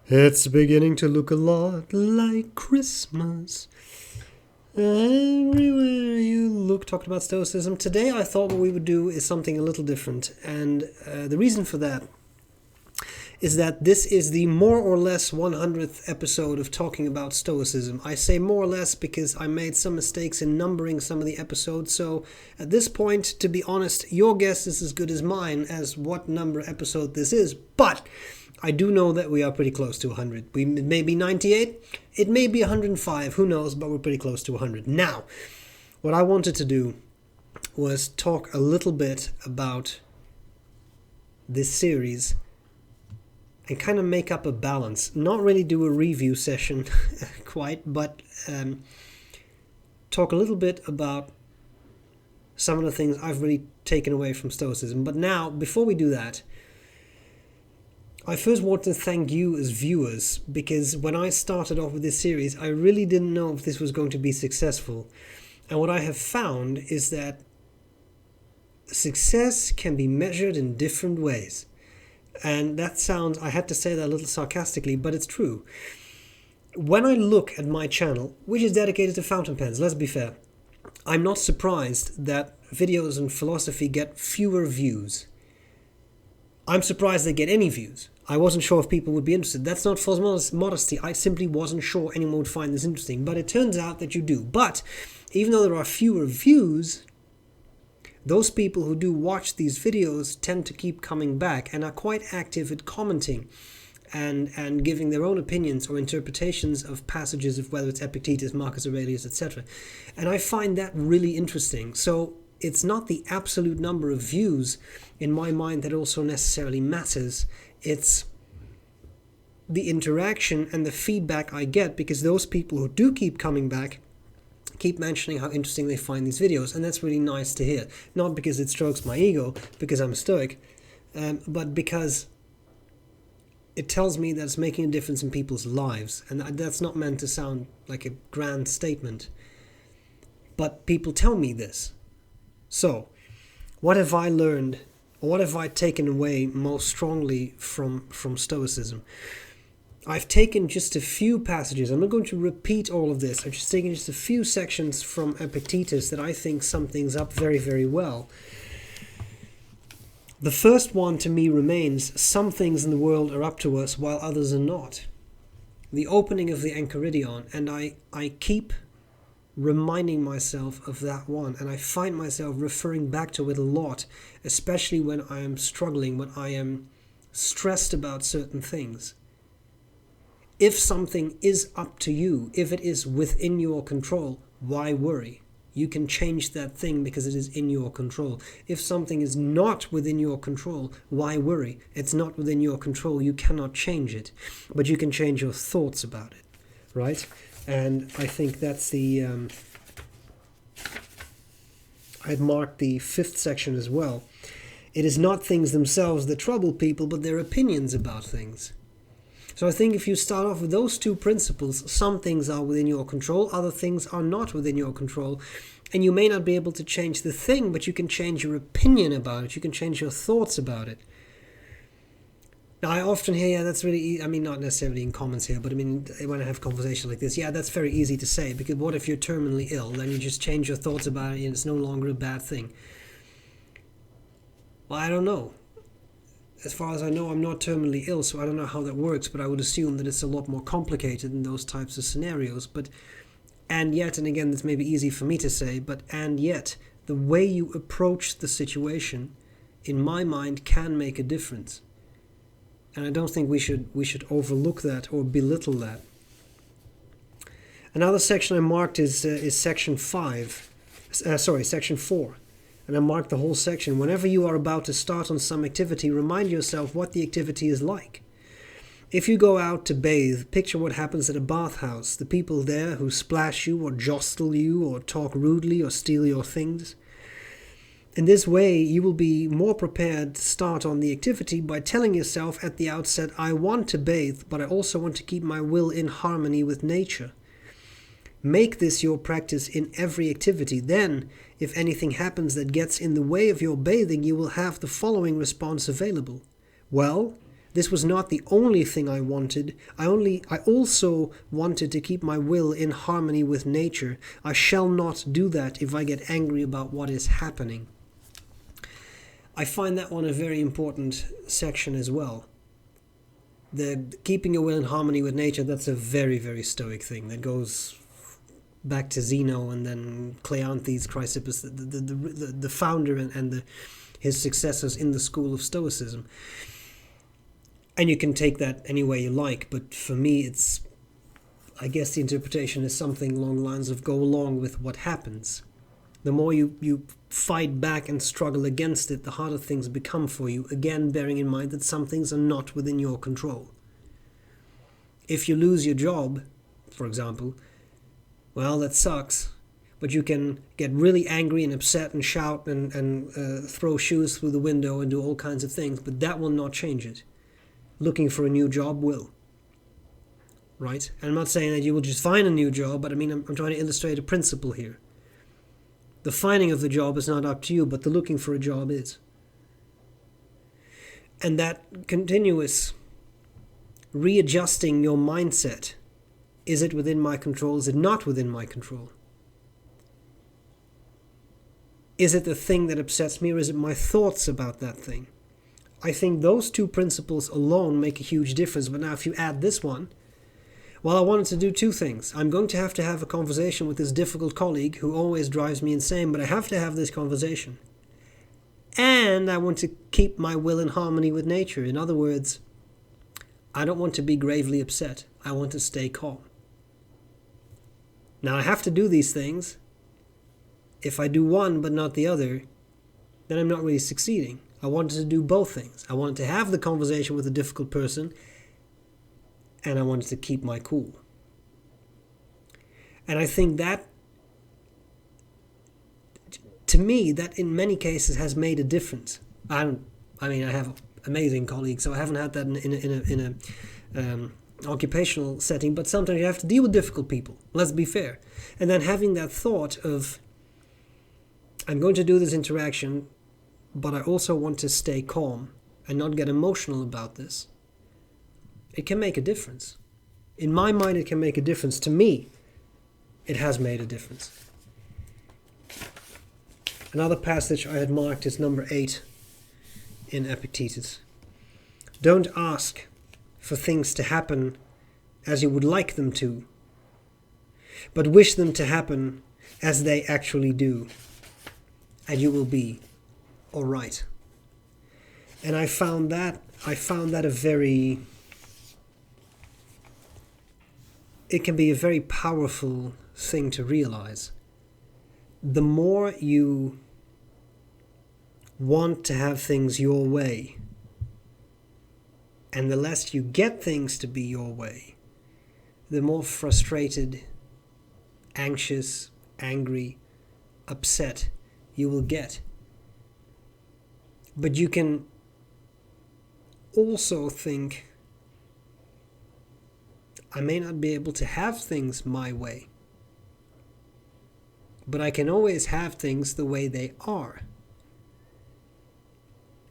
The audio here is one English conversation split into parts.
It's beginning to look a lot like Christmas. Everywhere you look, talking about Stoicism. Today I thought what we would do is something a little different. And the reason for that is that this is the more or less 100th episode of talking about Stoicism. I say more or less because I made some mistakes in numbering some of the episodes. So at this point, to be honest, your guess is as good as mine as what number episode this is. But I do know that we are pretty close to 100. It may be 98, it may be 105, who knows, but we're pretty close to 100. Now, what I wanted to do was talk a little bit about this series and kind of make up a balance. Not really do a review session quite, but talk a little bit about some of the things I've really taken away from Stoicism. But now, before we do that, I first want to thank you as viewers, because when I started off with this series, I really didn't know if this was going to be successful. And what I have found is that success can be measured in different ways. And that sounds, I had to say that a little sarcastically, but it's true. When I look at my channel, which is dedicated to fountain pens, let's be fair, I'm not surprised that videos on philosophy get fewer views. I'm surprised they get any views. I wasn't sure if people would be interested. That's not false modesty. I simply wasn't sure anyone would find this interesting. But it turns out that you do. But even though there are fewer views, those people who do watch these videos tend to keep coming back and are quite active at commenting and giving their own opinions or interpretations of passages of whether it's Epictetus, Marcus Aurelius, etc. And I find that really interesting. So it's not the absolute number of views in my mind that also necessarily matters. It's the interaction and the feedback I get, because those people who do keep coming back keep mentioning how interesting they find these videos, and that's really nice to hear. Not because it strokes my ego, because I'm a Stoic, but because it tells me that it's making a difference in people's lives. And that's not meant to sound like a grand statement, but people tell me this. So, what have I learned, or what have I taken away most strongly from Stoicism? I've taken just a few passages. I'm not going to repeat all of this. I've just taken just a few sections from Epictetus that I think sum things up very, very well. The first one to me remains, some things in the world are up to us while others are not. The opening of the Enchiridion, and I keep reminding myself of that one, and I find myself referring back to it a lot, especially when I am struggling, when I am stressed about certain things. If something is up to you, if it is within your control, why worry? You can change that thing because it is in your control. If something is not within your control, why worry? It's not within your control, you cannot change it, but you can change your thoughts about it, right? And I think that's the... I'd marked the fifth section as well. It is not things themselves that trouble people, but their opinions about things. So I think if you start off with those two principles, some things are within your control, other things are not within your control. And you may not be able to change the thing, but you can change your opinion about it. You can change your thoughts about it. Now, I often hear, yeah, that's really, I mean, not necessarily in comments here, but I mean, when I have conversations like this, yeah, that's very easy to say, because what if you're terminally ill? Then you just change your thoughts about it and it's no longer a bad thing. Well, I don't know. As far as I know, I'm not terminally ill, so I don't know how that works, but I would assume that it's a lot more complicated in those types of scenarios. But, and yet, and again, this may be easy for me to say, but and yet, the way you approach the situation, in my mind, can make a difference. And I don't think we should overlook that or belittle that. Another section I marked is section 4. And I marked the whole section. Whenever you are about to start on some activity, remind yourself what the activity is like. If you go out to bathe, picture what happens at a bathhouse. The people there who splash you or jostle you or talk rudely or steal your things. In this way, you will be more prepared to start on the activity by telling yourself at the outset, I want to bathe, but I also want to keep my will in harmony with nature. Make this your practice in every activity. Then, if anything happens that gets in the way of your bathing, you will have the following response available. Well, This was not the only thing I wanted. I also wanted to keep my will in harmony with nature. I shall not do that if I get angry about what is happening. I find that one a very important section as well. The keeping your will in harmony with nature, that's a very, very Stoic thing that goes back to Zeno and then Cleanthes, Chrysippus, the founder and his successors in the school of Stoicism. And you can take that any way you like, but for me I guess the interpretation is something along the lines of go along with what happens. The more you fight back and struggle against it, the harder things become for you, again bearing in mind that some things are not within your control. If you lose your job, for example, well, that sucks, but you can get really angry and upset and shout and throw shoes through the window and do all kinds of things, but that will not change it. Looking for a new job will. Right? And I'm not saying that you will just find a new job, but I mean, I'm trying to illustrate a principle here. The finding of the job is not up to you, but the looking for a job is. And that continuous readjusting your mindset, is it within my control? Is it not within my control? Is it the thing that upsets me, or is it my thoughts about that thing? I think those two principles alone make a huge difference. But now if you add this one, well, I wanted to do two things. I'm going to have a conversation with this difficult colleague who always drives me insane, but I have to have this conversation. And I want to keep my will in harmony with nature. In other words, I don't want to be gravely upset. I want to stay calm. Now I have to do these things. If I do one but not the other, then I'm not really succeeding. I wanted to do both things. I wanted to have the conversation with a difficult person, and I wanted to keep my cool. And I think that, to me, that in many cases has made a difference. I have amazing colleagues, so I haven't had that in a occupational setting, but sometimes you have to deal with difficult people. Let's be fair. And then having that thought of, I'm going to do this interaction, but I also want to stay calm and not get emotional about this. It can make a difference. In my mind, it can make a difference. To me, it has made a difference. Another passage I had marked is number 8 in Epictetus. Don't ask for things to happen as you would like them to, but wish them to happen as they actually do, and you will be all right. And I found that a very, it can be a very powerful thing to realize. The more you want to have things your way, and the less you get things to be your way, the more frustrated, anxious, angry, upset you will get. But you can also think, I may not be able to have things my way, but I can always have things the way they are.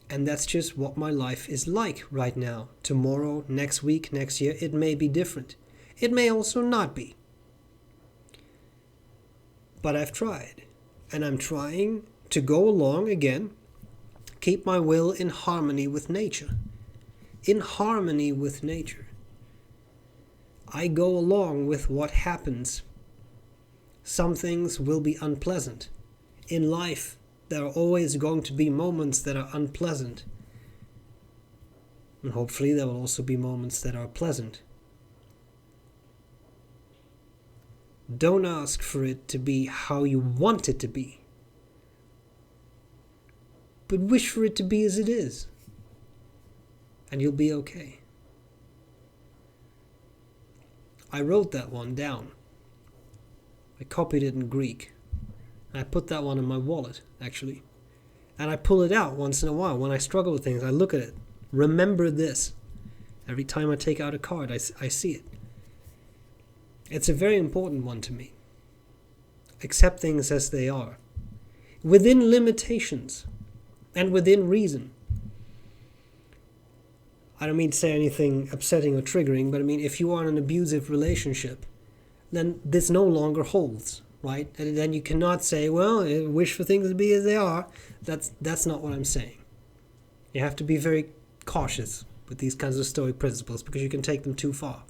And that's just what my life is like right now. Tomorrow, next week, next year, it may be different. It may also not be. But I've tried. And I'm trying to go along again, keep my will in harmony with nature. In harmony with nature. I go along with what happens. Some things will be unpleasant. In life, there are always going to be moments that are unpleasant. And hopefully there will also be moments that are pleasant. Don't ask for it to be how you want it to be, but wish for it to be as it is, and you'll be okay. I wrote that one down. I copied it in Greek. I put that one in my wallet, actually. And I pull it out once in a while. When I struggle with things, I look at it. Remember this. Every time I take out a card, I see it. It's a very important one to me. Accept things as they are. Within limitations. And within reason. I don't mean to say anything upsetting or triggering, but I mean, if you are in an abusive relationship, then this no longer holds, right? And then you cannot say, well, I wish for things to be as they are. That's not what I'm saying. You have to be very cautious with these kinds of Stoic principles because you can take them too far.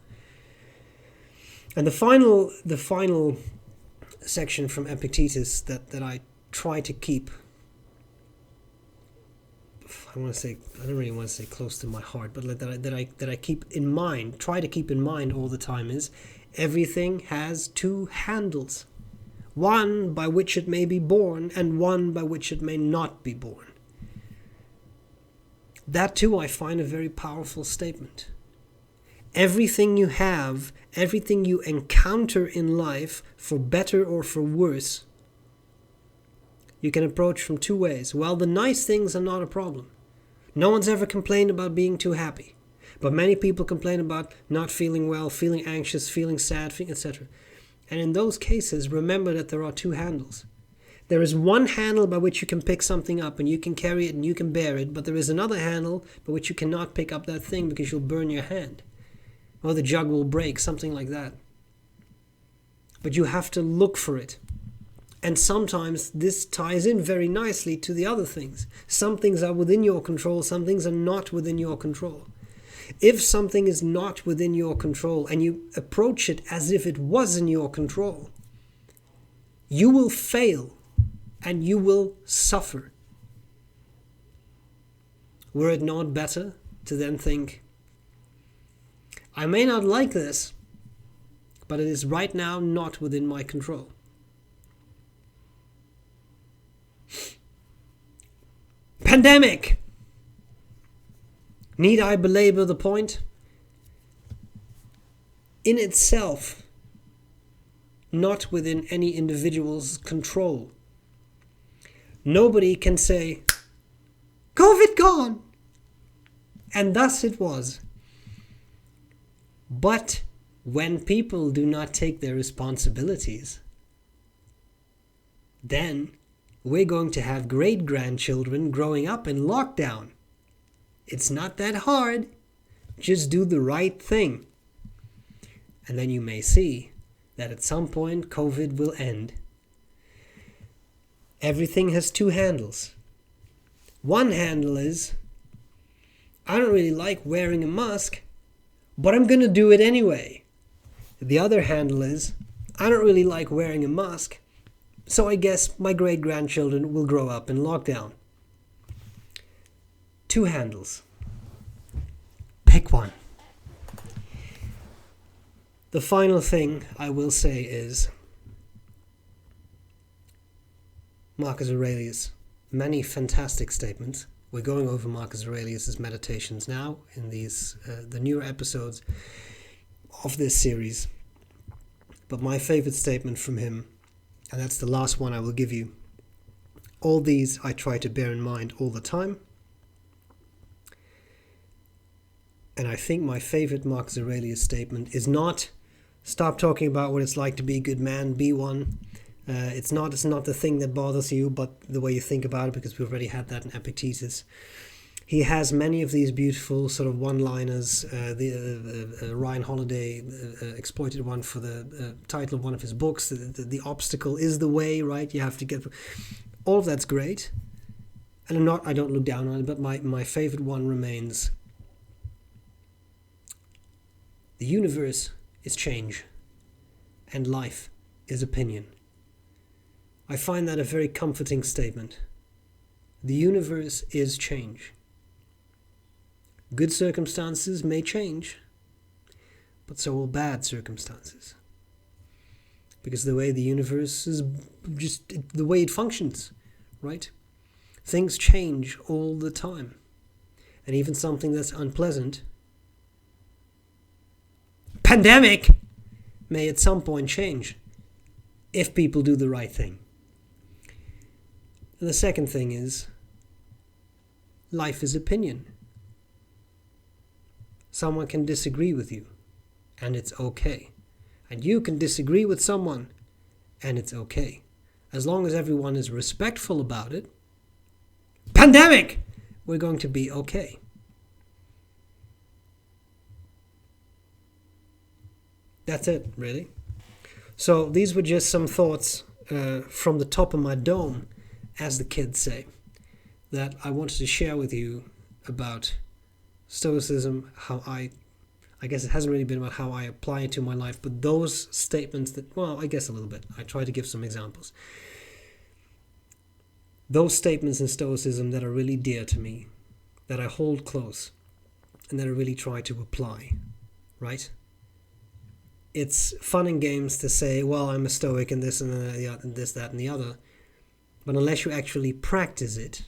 And the final section from Epictetus that I try to keep, I don't really want to say close to my heart, but that I keep in mind, try to keep in mind all the time is, everything has two handles, one by which it may be born and one by which it may not be born. That too I find a very powerful statement. Everything you have, everything you encounter in life, for better or for worse, you can approach from two ways. Well, the nice things are not a problem. No one's ever complained about being too happy. But many people complain about not feeling well, feeling anxious, feeling sad, etc. And in those cases, remember that there are two handles. There is one handle by which you can pick something up and you can carry it and you can bear it, but there is another handle by which you cannot pick up that thing because you'll burn your hand. Or the jug will break, something like that. But you have to look for it. And sometimes this ties in very nicely to the other things. Some things are within your control, some things are not within your control. If something is not within your control and you approach it as if it was in your control, you will fail and you will suffer. Were it not better to then think, I may not like this, but it is right now not within my control. Pandemic! Need I belabor the point? In itself, not within any individual's control. Nobody can say, COVID gone! And thus it was. But when people do not take their responsibilities, then we're going to have great-grandchildren growing up in lockdown. It's not that hard. Just do the right thing. And then you may see that at some point COVID will end. Everything has two handles. One handle is, I don't really like wearing a mask, but I'm going to do it anyway. The other handle is, I don't really like wearing a mask, so I guess my great-grandchildren will grow up in lockdown. Two handles. Pick one. The final thing I will say is Marcus Aurelius. Many fantastic statements. We're going over Marcus Aurelius' meditations now in these the newer episodes of this series. But my favorite statement from him, and that's the last one I will give you. All these I try to bear in mind all the time. And I think my favorite Marcus Aurelius statement is not, stop talking about what it's like to be a good man, be one. It's not the thing that bothers you, but the way you think about it, because we already had that in Epictetus. He has many of these beautiful sort of one-liners. Ryan Holiday exploited one for the title of one of his books. The obstacle is the way, right? You have to get... All of that's great. And I don't look down on it, but my favorite one remains... The universe is change, and life is opinion. I find that a very comforting statement. The universe is change. Good circumstances may change, but so will bad circumstances. Because the way the universe is just the way it functions, right? Things change all the time. And even something that's unpleasant, pandemic, may at some point change if people do the right thing. And the second thing is, life is opinion. Someone can disagree with you, and it's okay. And you can disagree with someone, and it's okay. As long as everyone is respectful about it, pandemic, we're going to be okay. That's it, really. So these were just some thoughts from the top of my dome, as the kids say, that I wanted to share with you about Stoicism, how I guess it hasn't really been about how I apply it to my life, but those statements that, well, I guess a little bit. I try to give some examples. Those statements in Stoicism that are really dear to me, that I hold close, and that I really try to apply, right? It's fun and games to say, well, I'm a Stoic and this and this, that, and the other. But unless you actually practice it,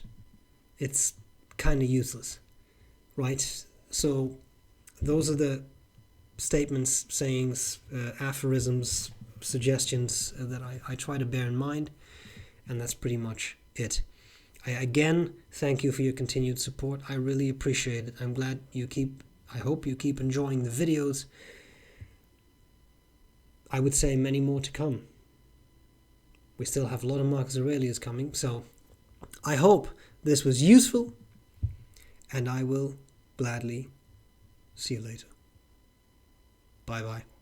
it's kind of useless, right? So those are the statements, sayings, aphorisms, suggestions that I try to bear in mind. And that's pretty much it. I again thank you for your continued support. I really appreciate it. I hope you keep enjoying the videos. I would say many more to come. We still have a lot of Marcus Aurelius coming, so I hope this was useful, and I will gladly see you later. Bye bye.